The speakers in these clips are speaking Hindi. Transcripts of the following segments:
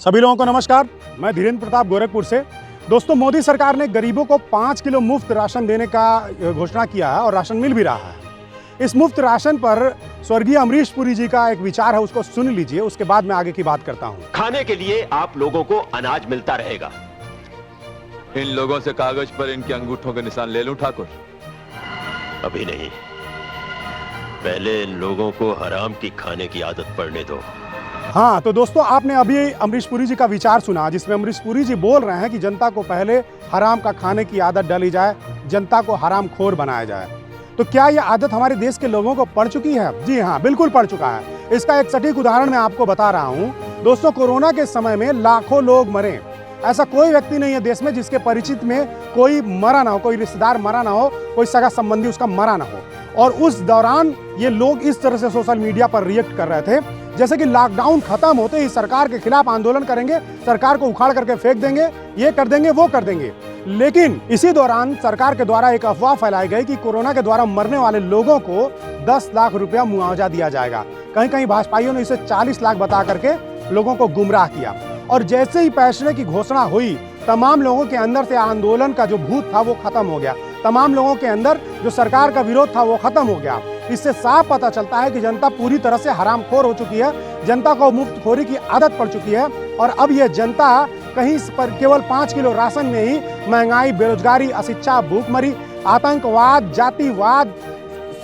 सभी लोगों को नमस्कार। मैं धीरेन्द्र प्रताप गोरखपुर से। दोस्तों, मोदी सरकार ने गरीबों को 5 किलो मुफ्त राशन देने का घोषणा किया है और राशन मिल भी रहा है। इस मुफ्त राशन पर स्वर्गीय अमरीश पुरी जी का एक विचार है, उसको सुन लीजिए, उसके बाद मैं आगे की बात करता हूँ। खाने के लिए आप लोगों को अनाज मिलता रहेगा। इन लोगों से कागज पर इनके अंगूठों के निशान ले लूं ठाकुर? अभी नहीं, पहले इन लोगों को हराम की खाने की आदत पड़ने दो। हाँ, तो दोस्तों, आपने अभी अमरीश पुरी जी का विचार सुना, जिसमें अमरीश पुरी जी बोल रहे हैं कि जनता को पहले हराम का खाने की आदत डाली जाए, जनता को हराम खोर बनाया जाए। तो क्या यह आदत हमारे देश के लोगों को पड़ चुकी है? जी हाँ, बिल्कुल पड़ चुका है। इसका एक सटीक उदाहरण मैं आपको बता रहा हूँ। दोस्तों, कोरोना के समय में लाखों लोग मरे। ऐसा कोई व्यक्ति नहीं है देश में जिसके परिचित में कोई मरा ना हो, कोई रिश्तेदार मरा ना हो, कोई सगा संबंधी उसका मरा ना हो। और उस दौरान ये लोग इस तरह से सोशल मीडिया पर रिएक्ट कर रहे थे जैसे कि लॉकडाउन खत्म होते ही सरकार के खिलाफ आंदोलन करेंगे, सरकार को उखाड़ करके फेंक देंगे, ये कर देंगे, वो कर देंगे। लेकिन इसी दौरान सरकार के द्वारा एक अफवाह फैलाई गई कि कोरोना के द्वारा मरने वाले लोगों को 10 लाख रुपया मुआवजा दिया जाएगा। कहीं कहीं भाजपाइयों ने इसे 40 लाख बता करके लोगों को गुमराह किया। और जैसे ही फैसले की घोषणा हुई, तमाम लोगों के अंदर से आंदोलन का जो भूत था वो खत्म हो गया। तमाम लोगों के अंदर जो सरकार का विरोध था वो खत्म हो गया। इससे साफ पता चलता है कि जनता पूरी तरह से हरामखोर हो चुकी है, जनता को मुफ्तखोरी की आदत पड़ चुकी है। और अब यह जनता कहीं पर केवल 5 किलो राशन में ही महंगाई, बेरोजगारी, अशिक्षा, भूखमरी, आतंकवाद, जातिवाद,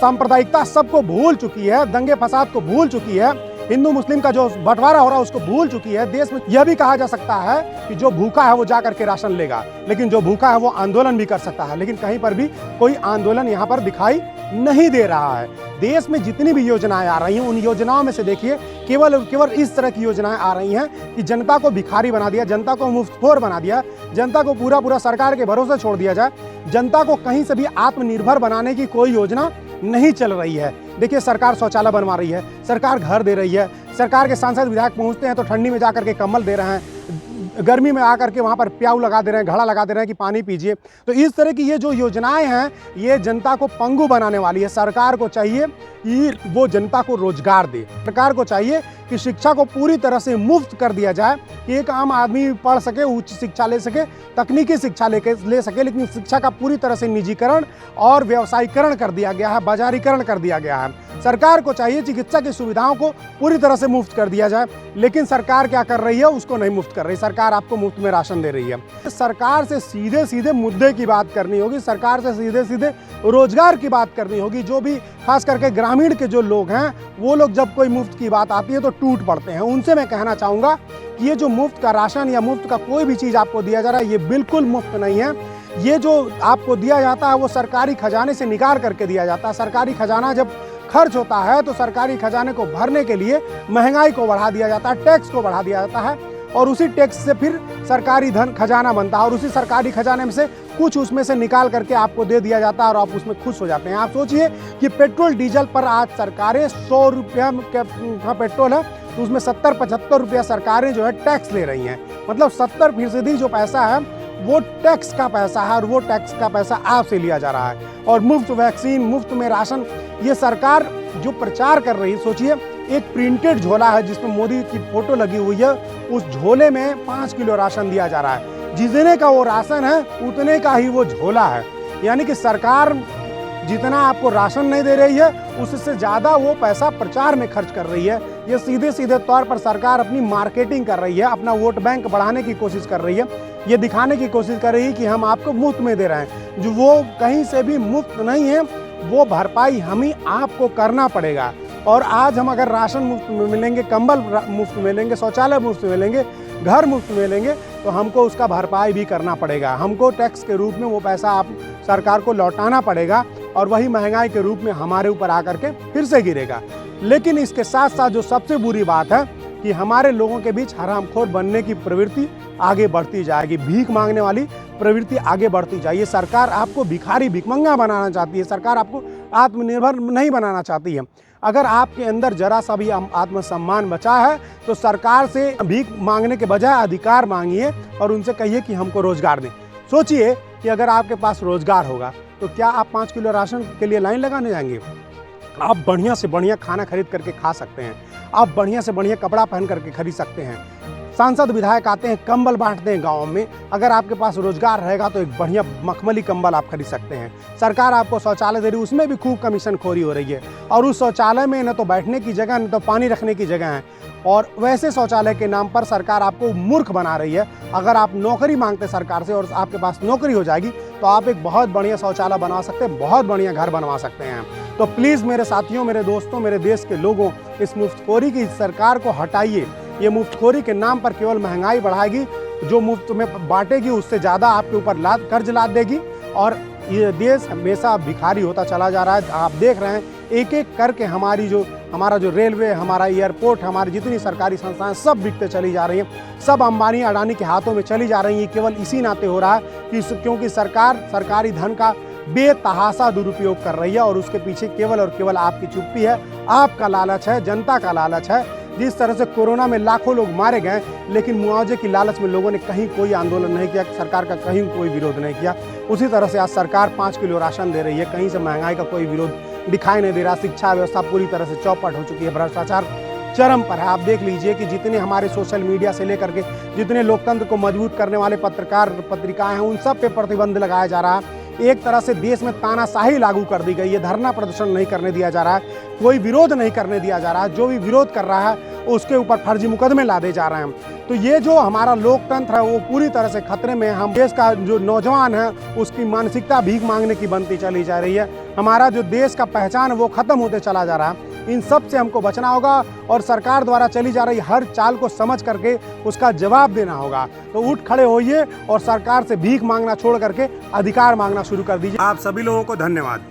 सांप्रदायिकता सबको भूल चुकी है, दंगे फसाद को भूल चुकी है, हिंदू मुस्लिम का जो बंटवारा हो रहा है उसको भूल चुकी है। देश में यह भी कहा जा सकता है कि जो भूखा है वो जा करके राशन लेगा, लेकिन जो भूखा है वो आंदोलन भी कर सकता है। लेकिन कहीं पर भी कोई आंदोलन यहाँ पर दिखाई नहीं दे रहा है। देश में जितनी भी योजनाएं आ रही हैं, उन योजनाओं में से देखिए केवल इस तरह की योजनाएं आ रही हैं कि जनता को भिखारी बना दिया, जनता को मुफ्तखोर बना दिया, जनता को पूरा सरकार के भरोसे छोड़ दिया जाए। जनता को कहीं से भी आत्मनिर्भर बनाने की कोई योजना नहीं चल रही है। देखिए, सरकार शौचालय बनवा रही है, सरकार घर दे रही है, सरकार के सांसद विधायक पहुंचते हैं तो ठंडी में जाकर के कंबल दे रहे हैं, गर्मी में आकर के वहाँ पर प्याऊ लगा दे रहे हैं, घड़ा लगा दे रहे हैं कि पानी पीजिए। तो इस तरह की ये जो योजनाएं हैं, ये जनता को पंगु बनाने वाली है। सरकार को चाहिए कि वो जनता को रोजगार दे। सरकार को चाहिए कि शिक्षा को पूरी तरह से मुफ्त कर दिया जाए, कि एक आम आदमी पढ़ सके, उच्च शिक्षा ले सके, तकनीकी शिक्षा ले सके। लेकिन शिक्षा का पूरी तरह से निजीकरण और व्यवसायीकरण कर दिया गया है, बाजारीकरण कर दिया गया है। सरकार को चाहिए चिकित्सा की सुविधाओं को पूरी तरह से मुफ्त कर दिया जाए, लेकिन सरकार क्या कर रही है? उसको नहीं मुफ्त कर रही। सरकार आपको मुफ्त में राशन दे रही है। सरकार से सीधे सीधे मुद्दे की बात करनी होगी, सरकार से सीधे सीधे रोजगार की बात करनी होगी। जो भी खास करके ग्रामीण के जो लोग हैं, वो लोग जब कोई मुफ्त की बात आती है तो टूट पड़ते हैं। उनसे मैं कहना चाहूँगा कि ये जो मुफ्त का राशन या मुफ्त का कोई भी चीज़ आपको दिया जा रहा है, ये बिल्कुल मुफ्त नहीं है। ये जो आपको दिया जाता है वो सरकारी खजाने से निकाल करके दिया जाता है। सरकारी खजाना जब खर्च होता है तो सरकारी खजाने को भरने के लिए महंगाई को बढ़ा दिया जाता है, टैक्स को बढ़ा दिया जाता है, और उसी टैक्स से फिर सरकारी धन खजाना बनता है, और उसी सरकारी खजाने में से कुछ उसमें से निकाल करके आपको दे दिया जाता है और आप उसमें खुश हो जाते हैं। आप सोचिए कि पेट्रोल डीजल पर आज सरकारें 100 रुपया का पेट्रोल है तो उसमें 70-75 रुपया सरकारें जो है टैक्स ले रही हैं। मतलब 70% जो पैसा है वो टैक्स का पैसा है, और वो टैक्स का पैसा आपसे लिया जा रहा है। और मुफ्त वैक्सीन, मुफ्त में राशन, ये सरकार जो प्रचार कर रही है, सोचिए एक प्रिंटेड झोला है जिसमें मोदी की फोटो लगी हुई है, उस झोले में 5 किलो राशन दिया जा रहा है। जितने का वो राशन है उतने का ही वो झोला है। यानी कि सरकार जितना आपको राशन नहीं दे रही है, उससे ज़्यादा वो पैसा प्रचार में खर्च कर रही है। ये सीधे सीधे तौर पर सरकार अपनी मार्केटिंग कर रही है, अपना वोट बैंक बढ़ाने की कोशिश कर रही है। ये दिखाने की कोशिश कर रही है कि हम आपको मुफ्त में दे रहे हैं, जो वो कहीं से भी मुफ्त नहीं है। वो भरपाई हम ही आपको करना पड़ेगा। और आज हम अगर राशन मुफ्त में मिलेंगे, कंबल मुफ्त मिलेंगे, शौचालय मुफ्त मिलेंगे, घर मुफ्त मिलेंगे, तो हमको उसका भरपाई भी करना पड़ेगा। हमको टैक्स के रूप में वो पैसा आप सरकार को लौटाना पड़ेगा, और वही महंगाई के रूप में हमारे ऊपर आकर के फिर से गिरेगा। लेकिन इसके साथ साथ जो सबसे बुरी बात है कि हमारे लोगों के बीच हरामखोर बनने की प्रवृत्ति आगे बढ़ती जाएगी, भीख मांगने वाली प्रवृत्ति आगे बढ़ती जाएगी। सरकार आपको भिखारी, भिखमंगा बनाना चाहती है, सरकार आपको आत्मनिर्भर नहीं बनाना चाहती है। अगर आपके अंदर जरा सा भी आत्मसम्मान बचा है तो सरकार से भीख मांगने के बजाय अधिकार मांगिए और उनसे कहिए कि हमको रोजगार दें। सोचिए कि अगर आपके पास रोजगार होगा तो क्या आप 5 किलो राशन के लिए लाइन लगाने जाएंगे? आप बढ़िया से बढ़िया खाना खरीद करके खा सकते हैं, आप बढ़िया से बढ़िया कपड़ा पहन करके खरीद सकते हैं। सांसद विधायक आते हैं, कंबल बांटते हैं गाँव में। अगर आपके पास रोजगार रहेगा तो एक बढ़िया मखमली कंबल आप खरीद सकते हैं। सरकार आपको शौचालय दे रही है, उसमें भी खूब कमीशन खोरी हो रही है। और उस शौचालय में न तो बैठने की जगह, न तो पानी रखने की जगह है। और वैसे शौचालय के नाम पर सरकार आपको मूर्ख बना रही है। अगर आप नौकरी मांगते सरकार से और आपके पास नौकरी हो जाएगी तो आप एक बहुत बढ़िया शौचालय बनवा सकते हैं, बहुत बढ़िया घर बनवा सकते हैं। तो प्लीज़ मेरे साथियों, मेरे दोस्तों, मेरे देश के लोगों, इस मुफ्तखोरी की सरकार को हटाइए। ये मुफ्तखोरी के नाम पर केवल महंगाई बढ़ाएगी, जो मुफ्त में बांटेगी उससे ज़्यादा आपके ऊपर कर्ज लाद देगी। और ये देश हमेशा भिखारी होता चला जा रहा है। आप देख रहे हैं एक एक करके हमारा जो रेलवे, हमारा एयरपोर्ट, हमारी जितनी सरकारी संस्थाएं सब बिकते चली जा रही हैं, सब अंबानी अडानी के हाथों में चली जा रही हैं। केवल इसी नाते हो रहा है कि क्योंकि सरकार सरकारी धन का बेतहाशा दुरुपयोग कर रही है और उसके पीछे केवल और केवल आपकी चुप्पी है, आपका लालच है, जनता का लालच है। जिस तरह से कोरोना में लाखों लोग मारे गए, लेकिन मुआवजे की लालच में लोगों ने कहीं कोई आंदोलन नहीं किया, सरकार का कहीं कोई विरोध नहीं किया। उसी तरह से आज सरकार 5 किलो राशन दे रही है, कहीं से महंगाई का कोई विरोध दिखाई नहीं दे रहा। शिक्षा व्यवस्था पूरी तरह से चौपट हो चुकी है, भ्रष्टाचार चरम पर है। आप देख लीजिए कि जितने हमारे सोशल मीडिया से लेकर के जितने लोकतंत्र को मजबूत करने वाले पत्रिकाएं हैं, उन सब पे प्रतिबंध लगाया जा रहा है। एक तरह से देश में तानाशाही लागू कर दी गई है। धरना प्रदर्शन नहीं करने दिया जा रहा है, कोई विरोध नहीं करने दिया जा रहा है। जो भी विरोध कर रहा है उसके ऊपर फर्जी मुकदमे लादे जा रहे हैं। तो ये जो हमारा लोकतंत्र है वो पूरी तरह से खतरे में है। हम देश का जो नौजवान है उसकी मानसिकता भीख मांगने की बनती चली जा रही है। हमारा जो देश का पहचान है वो खत्म होते चला जा रहा है। इन सब से हमको बचना होगा और सरकार द्वारा चली जा रही हर चाल को समझ करके उसका जवाब देना होगा। तो उठ खड़े होइए और सरकार से भीख मांगना छोड़ करके अधिकार मांगना शुरू कर दीजिए। आप सभी लोगों को धन्यवाद।